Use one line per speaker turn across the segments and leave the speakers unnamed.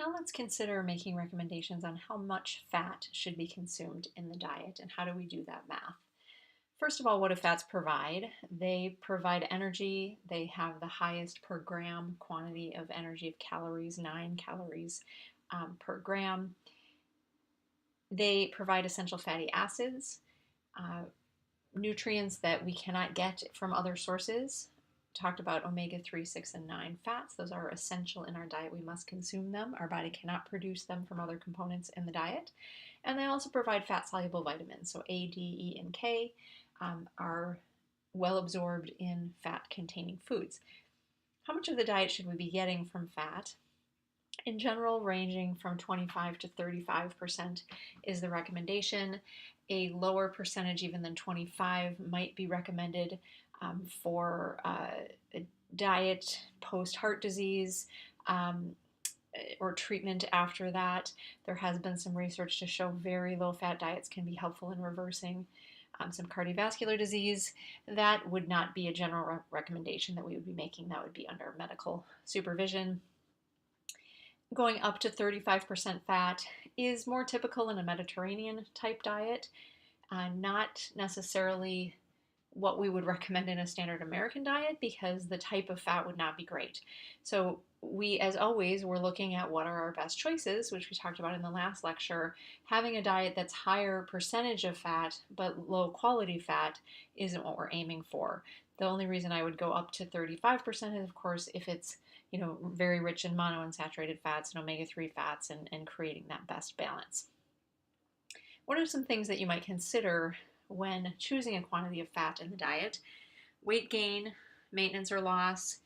Now let's consider making recommendations on how much fat should be consumed in the diet and how do we do that math. First of all, what do fats provide? They provide energy. They have the highest per gram quantity of energy of calories, 9 calories per gram. They provide essential fatty acids, uh, nutrients that we cannot get from other sources. Talked about omega-3, 6, and 9 fats. Those are essential in our diet. We must consume them. Our body cannot produce them from other components in the diet. And they also provide fat-soluble vitamins. So A, D, E, and K are well absorbed in fat-containing foods. How much of the diet should we be getting from fat? In general, ranging from 25 to 35% is the recommendation. A lower percentage, even than 25, might be recommended for a diet post heart disease or treatment after that. There has been some research to show very low fat diets can be helpful in reversing some cardiovascular disease. That would not be a general recommendation that we would be making. That would be under medical supervision. Going up to 35% fat is more typical in a Mediterranean type diet, not necessarily what we would recommend in a standard American diet because the type of fat would not be great. So we, as always, we're looking at what are our best choices, which we talked about in the last lecture. Having a diet that's higher percentage of fat but low quality fat isn't what we're aiming for. The only reason I would go up to 35% is, of course, if it's very rich in monounsaturated fats and omega-3 fats and creating that best balance. What are some things that you might consider when choosing a quantity of fat in the diet? Weight gain, maintenance or loss.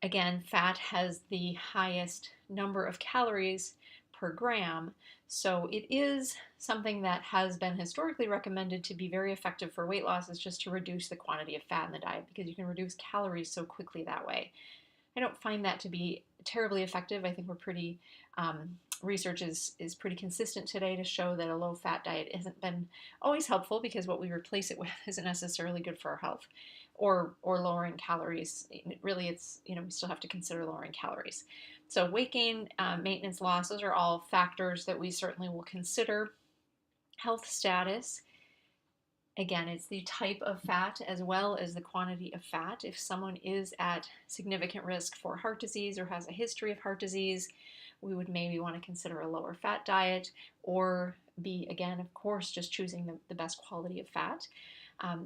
Again, fat has the highest number of calories per gram, so it is something that has been historically recommended to be very effective for weight loss, is just to reduce the quantity of fat in the diet because you can reduce calories so quickly that way. I don't find that to be terribly effective. I think we're pretty research is pretty consistent today to show that a low-fat diet hasn't been always helpful because what we replace it with isn't necessarily good for our health, or lowering calories. Really, it's we still have to consider lowering calories. So weight gain, maintenance loss, those are all factors that we certainly will consider. Health status. Again, it's the type of fat as well as the quantity of fat. If someone is at significant risk for heart disease or has a history of heart disease, we would maybe want to consider a lower fat diet or be, again, of course, just choosing the best quality of fat.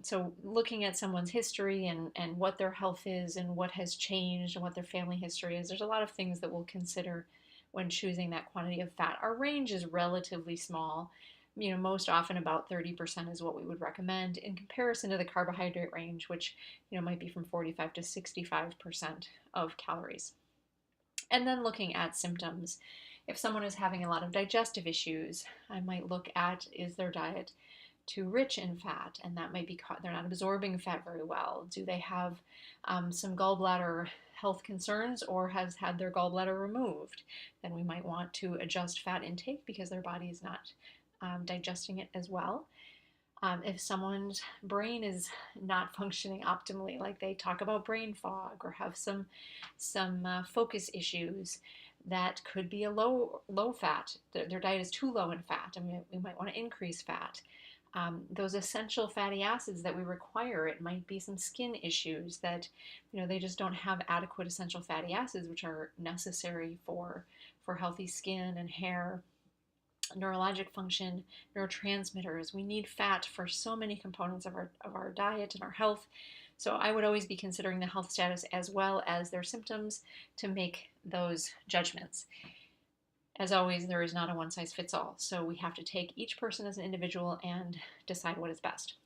So looking at someone's history and what their health is and what has changed and what their family history is, there's a lot of things that we'll consider when choosing that quantity of fat. Our range is relatively small. Most often about 30% is what we would recommend in comparison to the carbohydrate range, which, might be from 45 to 65% of calories. And then looking at symptoms. If someone is having a lot of digestive issues, I might look at, is their diet too rich in fat? And that might be they're not absorbing fat very well. Do they have some gallbladder health concerns or has had their gallbladder removed? Then we might want to adjust fat intake because their body is not digesting it as well. If someone's brain is not functioning optimally, like they talk about brain fog or have some focus issues, that could be a low fat. Their diet is too low in fat, and we might want to increase fat. Those essential fatty acids that we require, it might be some skin issues that they just don't have adequate essential fatty acids, which are necessary for healthy skin and hair. Neurologic function, neurotransmitters. We need fat for so many components of our diet and our health. So I would always be considering the health status as well as their symptoms to make those judgments. As always, there is not a one-size-fits-all. So we have to take each person as an individual and decide what is best.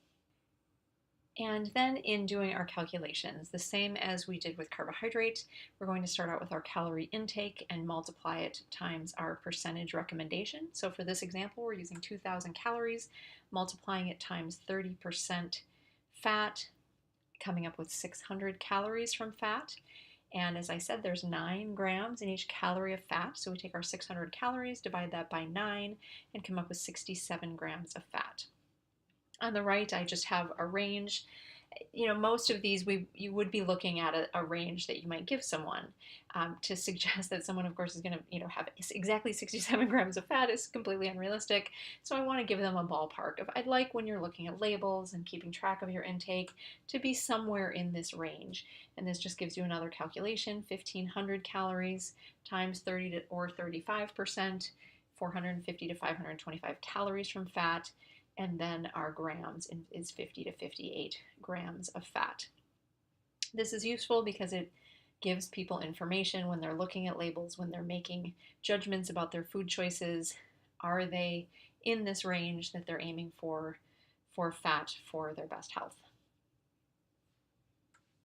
And then in doing our calculations, the same as we did with carbohydrate, we're going to start out with our calorie intake and multiply it times our percentage recommendation. So for this example, we're using 2,000 calories, multiplying it times 30% fat, coming up with 600 calories from fat. And as I said, there's 9 grams in each calorie of fat. So we take our 600 calories, divide that by 9, and come up with 67 grams of fat. On the right, I just have a range, most of these you would be looking at a range that you might give someone. To suggest that someone, of course, is going to have exactly 67 grams of fat is completely unrealistic. So I want to give them a ballpark of I'd like, when you're looking at labels and keeping track of your intake, to be somewhere in this range. And this just gives you another calculation: 1,500 calories times 30 or 35%, 450 to 525 calories from fat, and then our grams is 50 to 58 grams of fat. This is useful because it gives people information when they're looking at labels, when they're making judgments about their food choices. Are they in this range that they're aiming for fat for their best health?